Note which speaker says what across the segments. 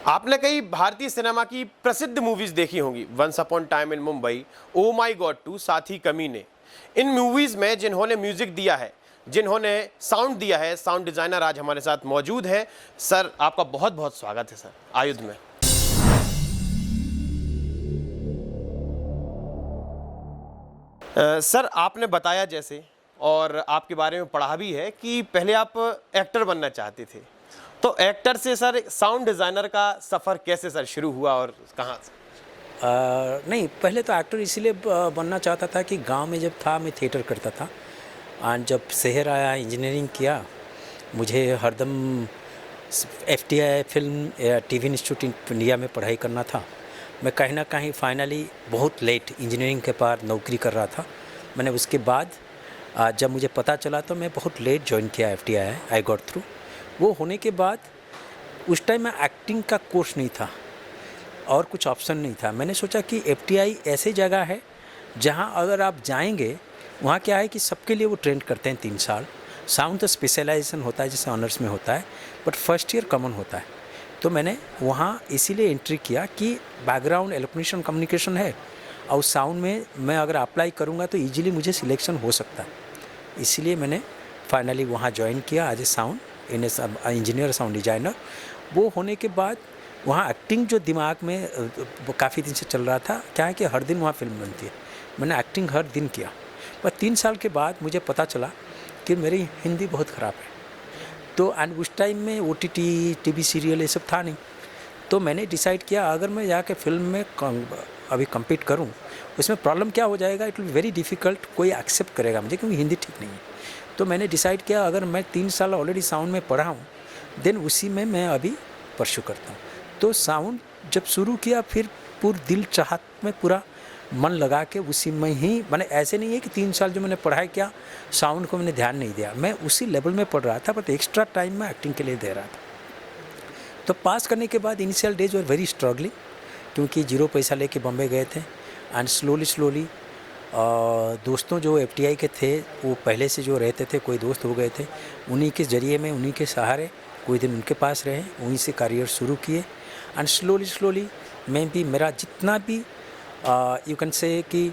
Speaker 1: आपने कई भारतीय सिनेमा की प्रसिद्ध मूवीज देखी होंगी, once upon time in Mumbai, oh my god 2, साथ ही कमीने। इन मूवीज में जिन्होंने म्यूजिक दिया है, जिन्होंने साउंड दिया है, साउंड डिजाइनर आज हमारे साथ मौजूद है। सर, आपका बहुत बहुत स्वागत है सर आयुध में। सर, आपने बताया जैसे, और आपके बारे में पढ़ा भी है कि पहले आप एक्टर बनना चाहते थे, तो एक्टर से सर साउंड डिज़ाइनर का सफ़र कैसे सर शुरू हुआ और कहाँ से?
Speaker 2: नहीं, पहले तो एक्टर इसीलिए बनना चाहता था कि गांव में जब था मैं थिएटर करता था। और जब शहर आया, इंजीनियरिंग किया, मुझे हरदम FTI film TV institute India में पढ़ाई करना था। मैं कहीं ना कहीं फाइनली बहुत लेट इंजीनियरिंग के बाद नौकरी कर रहा था। मैंने उसके बाद जब मुझे पता चला तो मैं बहुत लेट ज्वाइन किया एफटीआई, आई गॉट थ्रू। वो होने के बाद उस टाइम में एक्टिंग का कोर्स नहीं था और कुछ ऑप्शन नहीं था। मैंने सोचा कि एफटीआई ऐसी जगह है जहां अगर आप जाएंगे, वहां क्या है कि सबके लिए वो ट्रेंड करते हैं 3 साल। साउंड तो स्पेशलाइजेशन होता है जैसे ऑनर्स में होता है, बट फर्स्ट ईयर कॉमन होता है। तो मैंने वहाँ इसीलिए एंट्री किया कि बैकग्राउंड इलेक्ट्रॉनिक्स कम्युनिकेशन है और साउंड में मैं अगर अप्लाई करूँगा तो ईजिली मुझे सिलेक्शन हो सकता है। इसीलिए मैंने फाइनली वहाँ ज्वाइन किया as a sound engineer, sound designer. वो होने के बाद वहाँ एक्टिंग जो दिमाग में काफ़ी दिन से चल रहा था, क्या है कि हर दिन वहाँ फिल्म बनती है, मैंने एक्टिंग हर दिन किया। पर 3 साल के बाद मुझे पता चला कि मेरी हिंदी बहुत ख़राब है। तो एंड उस टाइम में ओटीटी, टीवी सीरियल ये सब था नहीं। तो मैंने डिसाइड किया अगर मैं जाके फिल्म में अभी कम्पीट करूं, उसमें प्रॉब्लम क्या हो जाएगा, इट विल वेरी डिफ़िकल्ट, कोई एक्सेप्ट करेगा मुझे क्योंकि हिंदी ठीक नहीं है। तो मैंने डिसाइड किया अगर मैं 3 साल ऑलरेडी साउंड में पढ़ा हूँ, देन उसी में मैं अभी परस्यू करता हूँ। तो साउंड जब शुरू किया, फिर पूरा दिल चाहत में पूरा मन लगा के उसी में ही, मैंने ऐसे नहीं है कि 3 साल जो मैंने पढ़ाई किया साउंड को मैंने ध्यान नहीं दिया, मैं उसी लेवल में पढ़ रहा था, बट एक्स्ट्रा टाइम मैं एक्टिंग के लिए दे रहा था। तो पास करने के बाद initial days were very struggling, क्योंकि 0 पैसा लेके बॉम्बे गए थे। एंड स्लोली दोस्तों जो एफटीआई के थे वो पहले से जो रहते थे, कोई दोस्त हो गए थे, उन्हीं के ज़रिए में, उन्हीं के सहारे कोई दिन उनके पास रहे, वहीं से करियर शुरू किए। एंड स्लोली मैं भी, मेरा जितना भी यू कैन से कि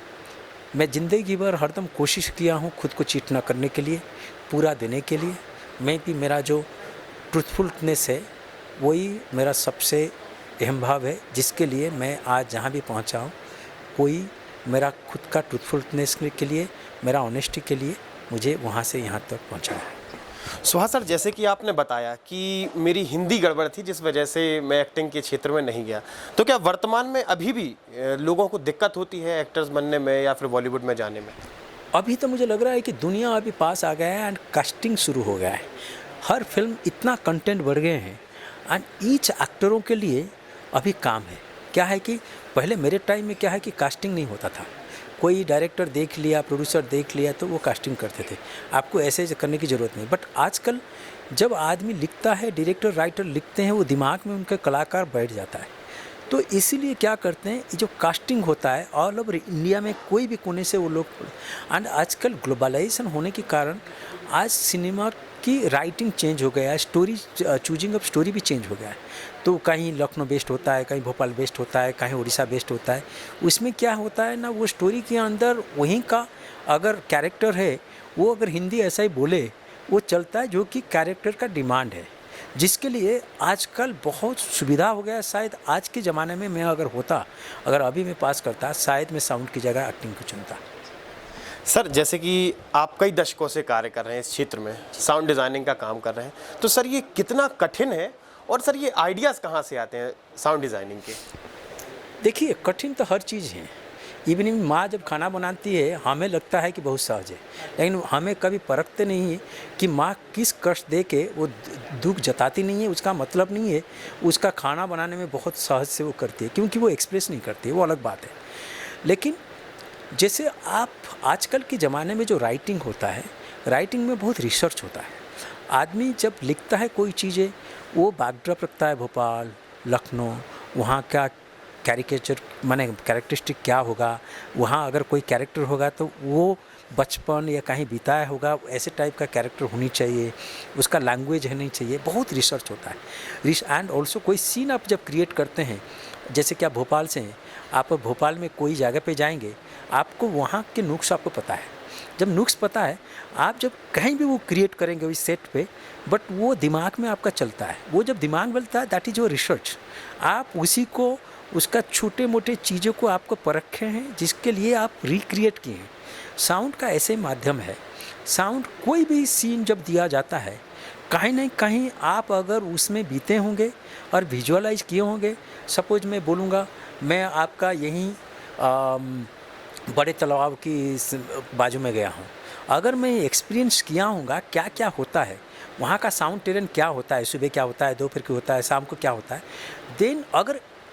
Speaker 2: मैं ज़िंदगी भर हरदम कोशिश किया हूँ खुद को चीट ना करने के लिए, पूरा देने के लिए। मैं भी, मेरा जो ट्रूथफुलनेस है वही मेरा सबसे अहम भाव है, जिसके लिए मैं आज जहाँ भी पहुँचा हूँ, कोई मेरा खुद का ट्रूथफुलनेस के लिए, मेरा ऑनेस्टी के लिए मुझे वहाँ से यहाँ तक पहुँचाया है।
Speaker 1: हाँ सर, जैसे कि आपने बताया कि मेरी हिंदी गड़बड़ थी जिस वजह से मैं एक्टिंग के क्षेत्र में नहीं गया, तो क्या वर्तमान में अभी भी लोगों को दिक्कत होती है एक्टर्स बनने में या फिर बॉलीवुड में जाने में?
Speaker 2: अभी तो मुझे लग रहा है कि दुनिया अभी पास आ गया है एंड कास्टिंग शुरू हो गया है। हर फिल्म इतना कंटेंट बढ़ गए हैं एंड ईच एक्टरों के लिए अभी काम है। क्या है कि पहले मेरे टाइम में क्या है कि कास्टिंग नहीं होता था, कोई डायरेक्टर देख लिया, प्रोड्यूसर देख लिया तो वो कास्टिंग करते थे, आपको ऐसे करने की ज़रूरत नहीं। बट आजकल जब आदमी लिखता है, डायरेक्टर राइटर लिखते हैं, वो दिमाग में उनका कलाकार बैठ जाता है। तो इसीलिए क्या करते हैं, ये जो कास्टिंग होता है ऑल ओवर इंडिया में कोई भी कोने से वो लोग, एंड आजकल ग्लोबलाइजेशन होने के कारण आज सिनेमा की राइटिंग चेंज हो गया है, स्टोरी चूजिंग ऑफ स्टोरी भी चेंज हो गया है। तो कहीं लखनऊ बेस्ड होता है, कहीं भोपाल बेस्ड होता है, कहीं उड़ीसा बेस्ड होता है। उसमें क्या होता है ना, वो स्टोरी के अंदर वहीं का अगर कैरेक्टर है, वो अगर हिंदी ऐसा ही बोले वो चलता है, जो कि कैरेक्टर का डिमांड है, जिसके लिए आजकल बहुत सुविधा हो गया है। शायद आज के ज़माने में मैं अगर अभी मैं पास करता, शायद मैं साउंड की जगह एक्टिंग को चुनता।
Speaker 1: सर, जैसे कि आप कई दशकों से कार्य कर रहे हैं इस क्षेत्र में, साउंड डिज़ाइनिंग का काम कर रहे हैं, तो सर ये कितना कठिन है और सर ये आइडियाज़ कहाँ से आते हैं साउंड डिज़ाइनिंग के?
Speaker 2: देखिए, कठिन तो हर चीज़ है। इवन माँ जब खाना बनाती है हमें लगता है कि बहुत सहज है, लेकिन हमें कभी परखते नहीं है कि माँ किस कष्ट दे के वो दुख जताती नहीं है। उसका मतलब नहीं है उसका खाना बनाने में बहुत सहज से वो करती है, क्योंकि वो एक्सप्रेस नहीं करती है, वो अलग बात है। लेकिन जैसे आप आजकल के ज़माने में जो राइटिंग होता है, राइटिंग में बहुत रिसर्च होता है। आदमी जब लिखता है कोई चीज़ें, वो बैकड्रॉप रखता है, भोपाल, लखनऊ, वहाँ का कैरिकेचर माने कैरेक्टरिस्टिक क्या होगा, वहाँ अगर कोई कैरेक्टर होगा तो वो बचपन या कहीं बिताया होगा ऐसे टाइप का कैरेक्टर होनी चाहिए, उसका लैंग्वेज होनी चाहिए, बहुत रिसर्च होता है। एंड ऑल्सो कोई सीन आप जब क्रिएट करते हैं, जैसे कि आप भोपाल से हैं, आप भोपाल में कोई जगह पे जाएंगे, आपको वहाँ के नुक्स आपको पता है। जब नुक्स पता है, आप जब कहीं भी वो क्रिएट करेंगे उस सेट पे, बट वो दिमाग में आपका चलता है। वो जब दिमाग में चलता है, दैट इज़ योर रिसर्च। आप उसी को, उसका छोटे मोटे चीज़ों को आपको परखे हैं, जिसके लिए आप रिक्रिएट किए हैं। साउंड का ऐसे माध्यम है, साउंड कोई भी सीन जब दिया जाता है, कहीं ना कहीं आप अगर उसमें बीते होंगे और विजुअलाइज किए होंगे। सपोज मैं बोलूँगा, मैं आपका यहीं बड़े तालाब की बाजू में गया हूँ, अगर मैं एक्सपीरियंस किया होगा क्या क्या होता है, वहाँ का साउंड टेरन क्या होता है, सुबह क्या होता है, दोपहर क्या होता है, शाम को क्या होता है, देन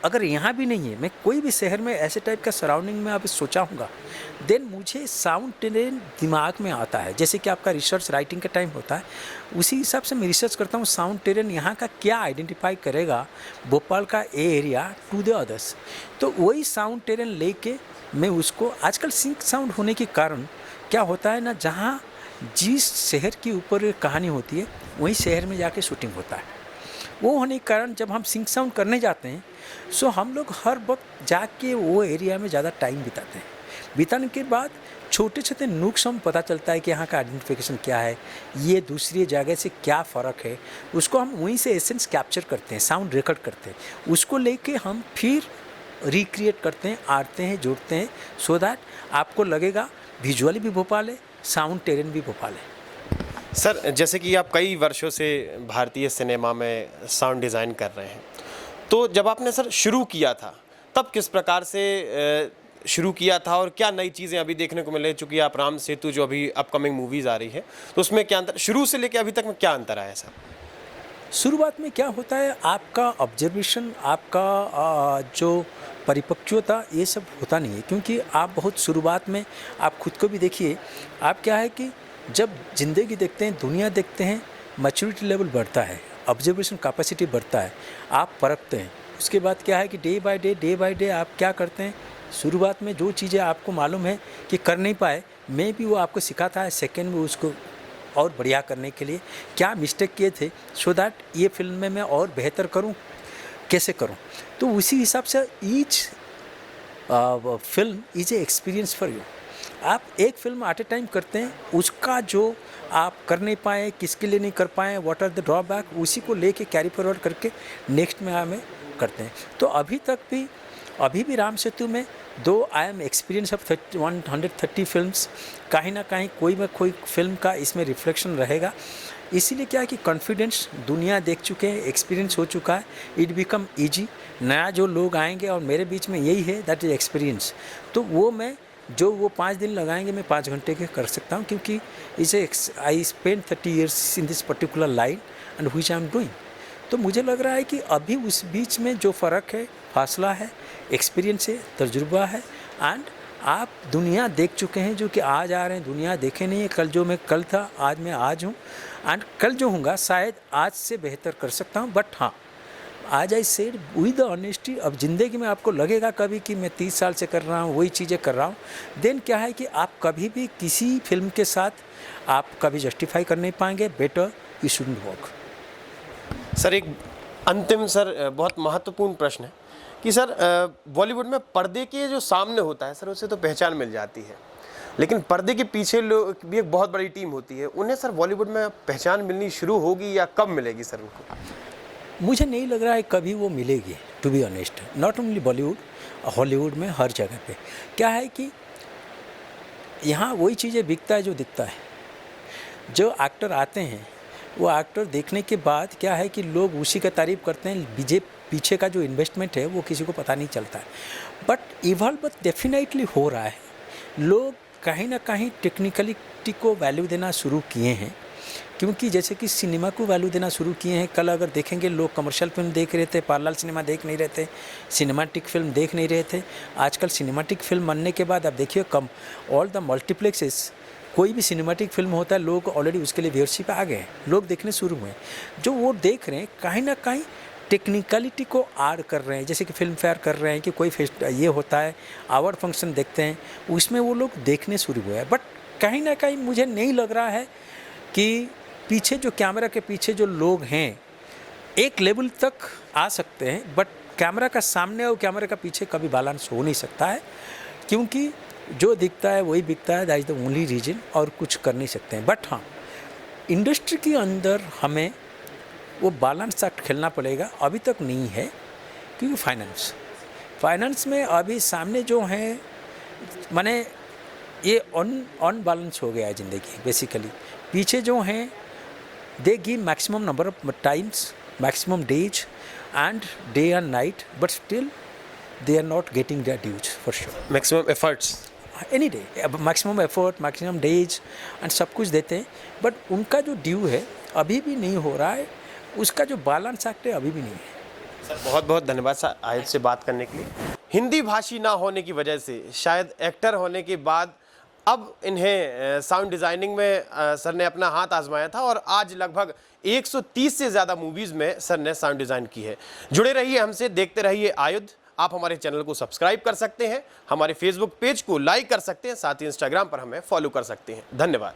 Speaker 2: अगर यहाँ भी नहीं है, मैं कोई भी शहर में ऐसे टाइप का सराउंडिंग में अभी सोचा हूँगा, देन मुझे साउंड टेरन दिमाग में आता है। जैसे कि आपका रिसर्च राइटिंग का टाइम होता है, उसी हिसाब से मैं रिसर्च करता हूँ साउंड टेरन यहाँ का क्या आइडेंटिफाई करेगा भोपाल का ए एरिया टू द अदर्स। तो वही साउंड टेरन लेके मैं उसको, आजकल सिंक साउंड होने के कारण क्या होता है ना, जहाँ जिस शहर के ऊपर कहानी होती है वही शहर में जाके शूटिंग होता है। वो होने के कारण जब हम सिंक साउंड करने जाते हैं, सो हम लोग हर वक्त जाके वो एरिया में ज़्यादा टाइम बिताते हैं। बिताने के बाद छोटे छोटे नुक्स हम पता चलता है कि यहाँ का आइडेंटिफिकेशन क्या है, ये दूसरी जगह से क्या फ़र्क है, उसको हम वहीं से एसेंस कैप्चर करते हैं, साउंड रिकॉर्ड करते हैं, उसको लेके हम फिर रिक्रिएट करते हैं, आते हैं, जोड़ते हैं, सो दैट आपको लगेगा विजुअली भी भोपाल है, साउंड टेरन भी भोपाल है।
Speaker 1: सर, जैसे कि आप कई वर्षों से भारतीय सिनेमा में साउंड डिज़ाइन कर रहे हैं, तो जब आपने सर शुरू किया था, तब किस प्रकार से शुरू किया था और क्या नई चीज़ें अभी देखने को मिल रही है? चूँकि आप राम सेतु जो अभी अपकमिंग मूवीज़ आ रही है, तो उसमें क्या अंतर, शुरू से लेकर अभी तक में क्या अंतर आया सर?
Speaker 2: शुरुआत में क्या होता है, आपका ऑब्जर्वेशन, आपका जो परिपक्वता, ये सब होता नहीं है, क्योंकि आप बहुत शुरुआत में, आप खुद को भी देखिए, आप क्या है कि जब ज़िंदगी देखते हैं, दुनिया देखते हैं, मैच्योरिटी लेवल बढ़ता है, ऑब्जर्वेशन कैपेसिटी बढ़ता है, आप परखते हैं। उसके बाद क्या है कि डे बाय डे आप क्या करते हैं, शुरुआत में जो चीज़ें आपको मालूम है कि कर नहीं पाए, मैं भी वो आपको सिखाता है सेकेंड में उसको और बढ़िया करने के लिए, क्या मिस्टेक किए थे, सो दैट ये फिल्म में मैं और बेहतर करूं, कैसे करूं। तो उसी हिसाब से each film is a experience for you. आप एक फिल्म एट ए टाइम करते हैं, उसका जो आप कर नहीं पाए, किसके लिए नहीं कर पाए, व्हाट आर द ड्रॉबैक, उसी को लेके कैरी फॉरवर्ड करके नेक्स्ट में हमें करते हैं। तो अभी भी राम सेतु में, दो I am experience of 130 films, कहीं ना कहीं कोई फिल्म का इसमें रिफ्लेक्शन रहेगा। इसीलिए क्या है कि कॉन्फिडेंस, दुनिया देख चुके हैं, एक्सपीरियंस हो चुका है, इट बिकम ईजी। नया जो लोग आएंगे और मेरे बीच में यही है, दैट इज एक्सपीरियंस। तो वो मैं जो वो 5 दिन लगाएंगे, मैं 5 घंटे के कर सकता हूँ, क्योंकि इसे I spend 30 years in this particular line and which I am doing. तो मुझे लग रहा है कि अभी उस बीच में जो फ़र्क है, फासला है, एक्सपीरियंस है, तजुर्बा है, एंड आप दुनिया देख चुके हैं, जो कि आज आ रहे हैं, दुनिया देखे नहीं है। कल जो मैं कल था, आज मैं आज हूँ, एंड कल जो हूँगा शायद आज से बेहतर कर सकता हूँ। बट हाँ, आज I said with the honesty, अब ज़िंदगी में आपको लगेगा कभी कि मैं 30 साल से कर रहा हूँ, वही चीज़ें कर रहा हूँ, देन क्या है कि आप कभी भी किसी फिल्म के साथ आप कभी जस्टिफाई कर नहीं पाएंगे। Better you shouldn't work.
Speaker 1: Sir, एक अंतिम सर बहुत महत्वपूर्ण प्रश्न है कि सर बॉलीवुड में पर्दे के जो सामने होता है सर, उससे तो पहचान मिल जाती है, लेकिन पर्दे के पीछे लोग भी एक बहुत बड़ी टीम होती है, उन्हें सर बॉलीवुड में पहचान मिलनी शुरू होगी या कब मिलेगी सर उनको?
Speaker 2: मुझे नहीं लग रहा है कभी वो मिलेगी, to be honest. Not only Bollywood, Hollywood में, हर जगह पे क्या है कि यहाँ वही चीज़ें बिकता है जो दिखता है। जो एक्टर आते हैं, वो एक्टर देखने के बाद क्या है कि लोग उसी का तारीफ करते हैं, पीछे का जो इन्वेस्टमेंट है वो किसी को पता नहीं चलता है। बट इवॉल्व डेफिनेटली हो रहा है, लोग कहीं ना कहीं टेक्निकलिटी को वैल्यू देना शुरू किए हैं, क्योंकि जैसे कि सिनेमा को वैल्यू देना शुरू किए हैं। कल अगर देखेंगे, लोग कमर्शियल फिल्म देख रहे थे, पार्लर सिनेमा देख नहीं रहे थे, सिनेमाटिक फिल्म देख नहीं रहे थे। आजकल सिनेमाटिक फिल्म बनने के बाद आप देखिए, कम ऑल द मल्टीप्लेक्सेस, कोई भी सिनेमाटिक फिल्म होता है, लोग ऑलरेडी उसके लिए व्यूअरशिप आ गए हैं, लोग देखने शुरू हुए हैं। जो वो देख रहे हैं, कहीं ना कहीं टेक्निकलिटी को ऐड कर रहे हैं, जैसे कि फिल्म फेयर कर रहे हैं कि कोई ये होता है अवार्ड फंक्शन देखते हैं, उसमें वो लोग देखने शुरू हुए हैं। बट कहीं ना कहीं मुझे नहीं लग रहा है कि पीछे जो कैमरा के पीछे जो लोग हैं एक लेवल तक आ सकते हैं, बट कैमरा का सामने और कैमरा का पीछे कभी बैलेंस हो नहीं सकता है, क्योंकि जो दिखता है वही बिकता है, that is the only reason, और कुछ कर नहीं सकते हैं। बट हाँ, इंडस्ट्री के अंदर हमें वो बैलेंस एक्ट खेलना पड़ेगा, अभी तक नहीं है, क्योंकि फाइनेंस में अभी सामने जो हैं माने ये अनबैलेंस हो गया है ज़िंदगी बेसिकली। पीछे जो हैं they give maximum number of times, maximum days and day and night, but still they are not getting their dues for sure.
Speaker 1: Maximum efforts,
Speaker 2: any day maximum effort, maximum days and सब कुछ देते हैं, but उनका जो due है अभी भी नहीं हो रहा है, उसका जो बैलेंस एक्ट है अभी भी नहीं है।
Speaker 1: सर बहुत बहुत धन्यवाद सर आयत से बात करने के लिए। हिंदी भाषी ना होने की वजह से शायद एक्टर होने के बाद अब इन्हें साउंड डिज़ाइनिंग में सर ने अपना हाथ आजमाया था, और आज लगभग 130 से ज़्यादा मूवीज़ में सर ने साउंड डिज़ाइन की है। जुड़े रहिए हमसे, देखते रहिए आयुध। आप हमारे चैनल को सब्सक्राइब कर सकते हैं, हमारे फेसबुक पेज को लाइक कर सकते हैं, साथ ही इंस्टाग्राम पर हमें फॉलो कर सकते हैं। धन्यवाद।